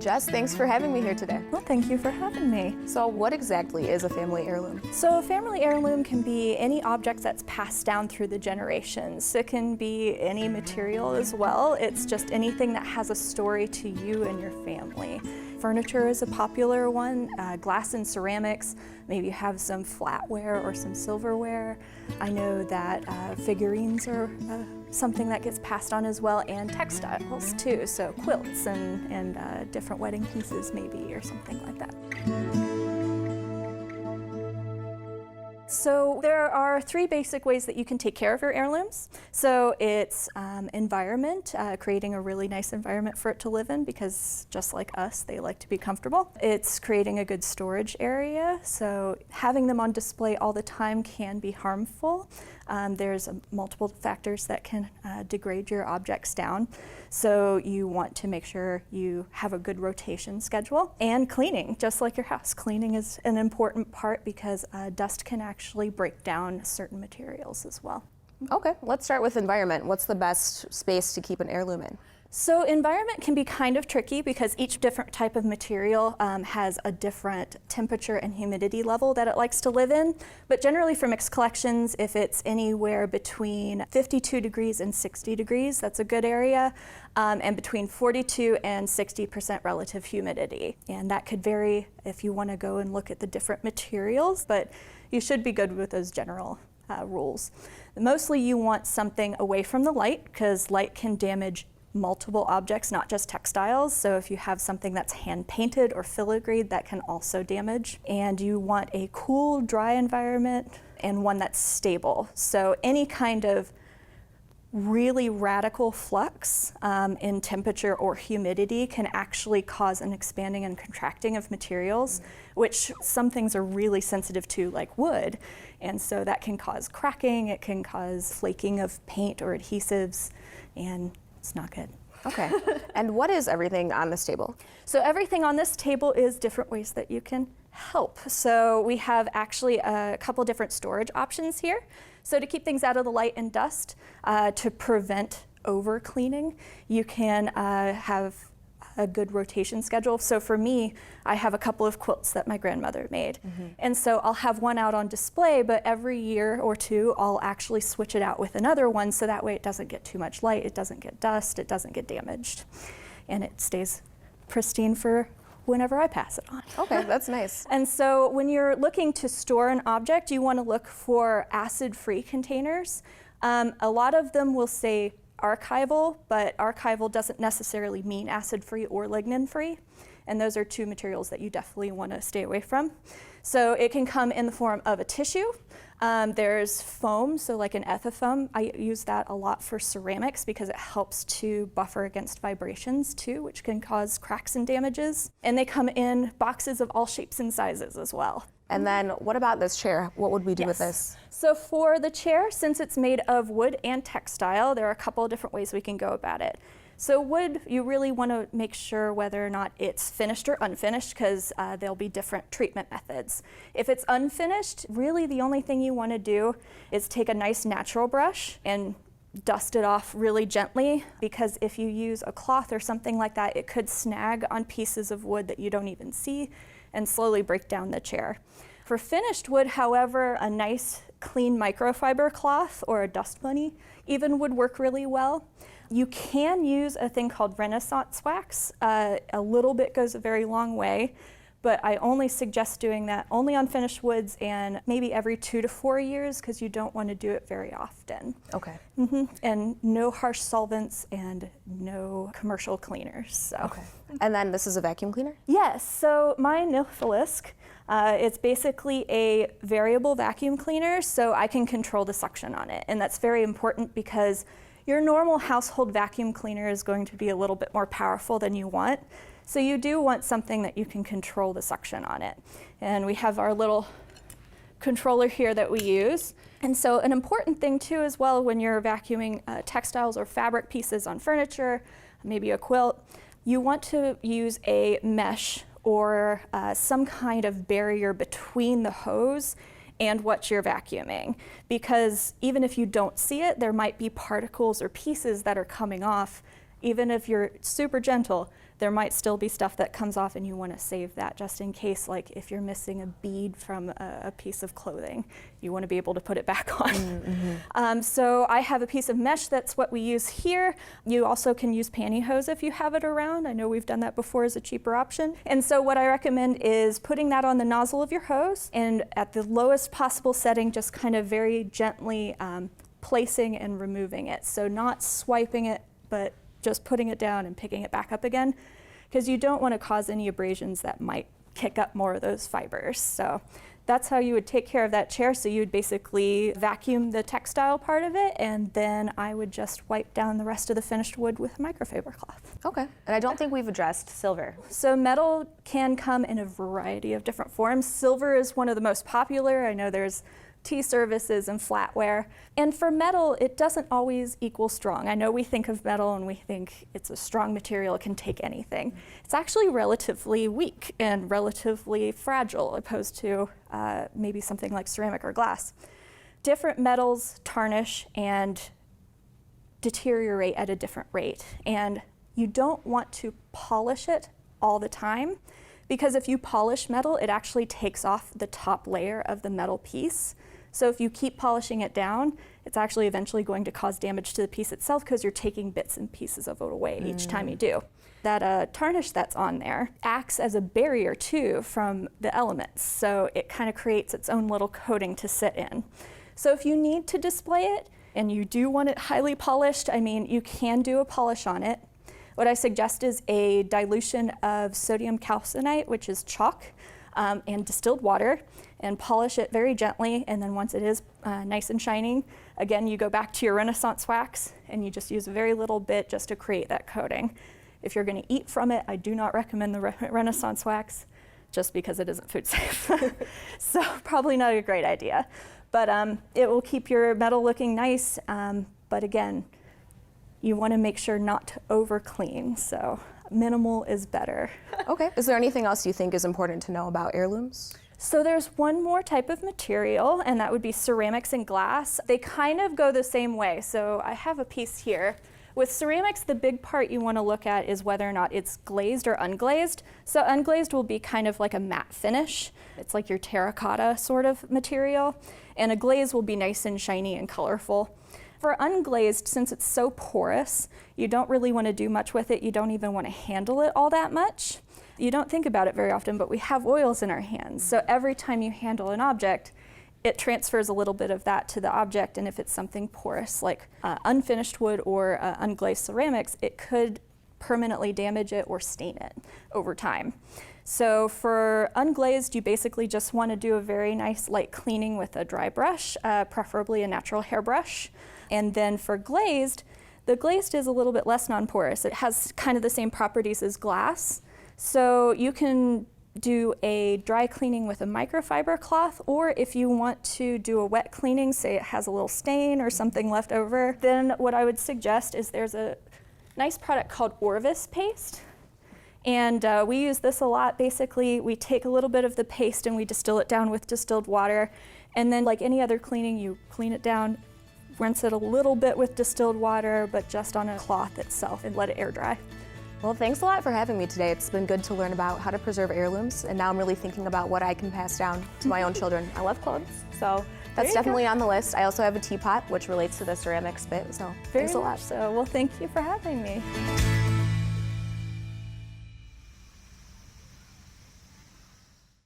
Jess, thanks for having me here today. Well, thank you for having me. So what exactly is a family heirloom? So a family heirloom can be any object that's passed down through the generations. It can be any material as well. It's just anything that has a story to you and your family. Furniture is a popular one, glass and ceramics. Maybe you have some flatware or some silverware. I know that figurines are something that gets passed on as well, and textiles too, so quilts and different wedding pieces maybe, or something like that. So there are three basic ways that you can take care of your heirlooms. So it's environment, creating a really nice environment for it to live in, because just like us, they like to be comfortable. It's creating a good storage area. So having them on display all the time can be harmful. There's multiple factors that can degrade your objects down. So you want to make sure you have a good rotation schedule. And cleaning, just like your house. Cleaning is an important part because dust can actually break down certain materials as well. Okay, let's start with environment. What's the best space to keep an heirloom in? So environment can be kind of tricky because each different type of material has a different temperature and humidity level that it likes to live in. But generally for mixed collections, if it's anywhere between 52 degrees and 60 degrees, that's a good area, and between 42 and 60% relative humidity. And that could vary if you want to go and look at the different materials, but you should be good with those general rules. Mostly you want something away from the light, because light can damage multiple objects, not just textiles. So if you have something that's hand painted or filigreed, that can also damage. And you want a cool, dry environment and one that's stable. So any kind of really radical flux in temperature or humidity can actually cause an expanding and contracting of materials, which some things are really sensitive to, like wood. And so that can cause cracking, it can cause flaking of paint or adhesives, and it's not good. Okay, and what is everything on this table? So everything on this table is different ways that you can help. So we have actually a couple different storage options here. So to keep things out of the light and dust, to prevent over cleaning, you can have a good rotation schedule. So for me, I have a couple of quilts that my grandmother made. And so I'll have one out on display, but every year or two, I'll actually switch it out with another one, so that way it doesn't get too much light, it doesn't get dust, it doesn't get damaged. And it stays pristine for whenever I pass it on. Okay, that's nice. And so when you're looking to store an object, you want to look for acid-free containers. A lot of them will say archival, but archival doesn't necessarily mean acid-free or lignin-free, and those are two materials that you definitely want to stay away from. So it can come in the form of a tissue. There's foam, so like an ethafoam. I use that a lot for ceramics because it helps to buffer against vibrations too, which can cause cracks and damages. And they come in boxes of all shapes and sizes as well. And then what about this chair? What would we do with this? So for the chair, since it's made of wood and textile, there are a couple of different ways we can go about it. So wood, you really want to make sure whether or not it's finished or unfinished, because there'll be different treatment methods. If it's unfinished, really the only thing you want to do is take a nice natural brush and dust it off really gently, because if you use a cloth or something like that, it could snag on pieces of wood that you don't even see and slowly break down the chair. For finished wood, however, a nice clean microfiber cloth or a dust bunny even would work really well. You can use a thing called Renaissance wax. A little bit goes a very long way, but I only suggest doing that only on finished woods and maybe every 2 to 4 years, because you don't want to do it very often. Okay. And no harsh solvents and no commercial cleaners. So. Okay. And then this is a vacuum cleaner? Yes, so my Nilfisk, it's basically a variable vacuum cleaner, so I can control the suction on it. And that's very important because your normal household vacuum cleaner is going to be a little bit more powerful than you want. So you do want something that you can control the suction on it. And we have our little controller here that we use. And so an important thing too as well when you're vacuuming textiles or fabric pieces on furniture, maybe a quilt, you want to use a mesh or some kind of barrier between the hose and what you're vacuuming. Because even if you don't see it, there might be particles or pieces that are coming off Even if you're super gentle, there might still be stuff that comes off and you want to save that just in case, like if you're missing a bead from a piece of clothing, you want to be able to put it back on. So I have a piece of mesh, that's what we use here. You also can use pantyhose if you have it around. I know we've done that before as a cheaper option. And so what I recommend is putting that on the nozzle of your hose and at the lowest possible setting, just kind of very gently placing and removing it. So not swiping it, but just putting it down and picking it back up again, because you don't want to cause any abrasions that might kick up more of those fibers. So that's how you would take care of that chair. So you would basically vacuum the textile part of it, and then I would just wipe down the rest of the finished wood with a microfiber cloth. Okay, and I don't think we've addressed silver. So metal can come in a variety of different forms. Silver is one of the most popular. I know there's tea services and flatware. And for metal, it doesn't always equal strong. I know we think of metal and we think it's a strong material, it can take anything. It's actually relatively weak and relatively fragile opposed to maybe something like ceramic or glass. Different metals tarnish and deteriorate at a different rate. And you don't want to polish it all the time, because if you polish metal, it actually takes off the top layer of the metal piece. So if you keep polishing it down, it's actually eventually going to cause damage to the piece itself, because you're taking bits and pieces of it away each time you do. That tarnish that's on there acts as a barrier too from the elements. So it kind of creates its own little coating to sit in. So if you need to display it and you do want it highly polished, I mean, you can do a polish on it. What I suggest is a dilution of sodium calcinite, which is chalk, and distilled water, and polish it very gently. And then once it is nice and shining, again, you go back to your Renaissance wax and you just use a very little bit just to create that coating. If you're going to eat from it, I do not recommend the Renaissance wax, just because it isn't food safe. So probably not a great idea. But it will keep your metal looking nice. But again, you want to make sure not to over clean, so minimal is better. Okay, is there anything else you think is important to know about heirlooms? So there's one more type of material, and that would be ceramics and glass. They kind of go the same way. So I have a piece here. With ceramics, the big part you want to look at is whether or not it's glazed or unglazed. So unglazed will be kind of like a matte finish. It's like your terracotta sort of material. And a glaze will be nice and shiny and colorful. For unglazed, since it's so porous, you don't really want to do much with it. You don't even want to handle it all that much. You don't think about it very often, but we have oils in our hands. So every time you handle an object, it transfers a little bit of that to the object. And if it's something porous, like unfinished wood or unglazed ceramics, it could permanently damage it or stain it over time. So for unglazed, you basically just want to do a very nice light cleaning with a dry brush, preferably a natural hairbrush. And then for glazed, the glazed is a little bit less non-porous. It has kind of the same properties as glass. So you can do a dry cleaning with a microfiber cloth, or if you want to do a wet cleaning, say it has a little stain or something left over, then what I would suggest is there's a nice product called Orvis paste. And we use this a lot. Basically, we take a little bit of the paste and we distill it down with distilled water. And then like any other cleaning, you clean it down, rinse it a little bit with distilled water, but just on a cloth itself, and let it air dry. Well, thanks a lot for having me today. It's been good to learn about how to preserve heirlooms, and now I'm really thinking about what I can pass down to my own children. I love clothes, so that's definitely on the list. I also have a teapot, which relates to the ceramics bit, so thanks a lot. So, well, thank you for having me.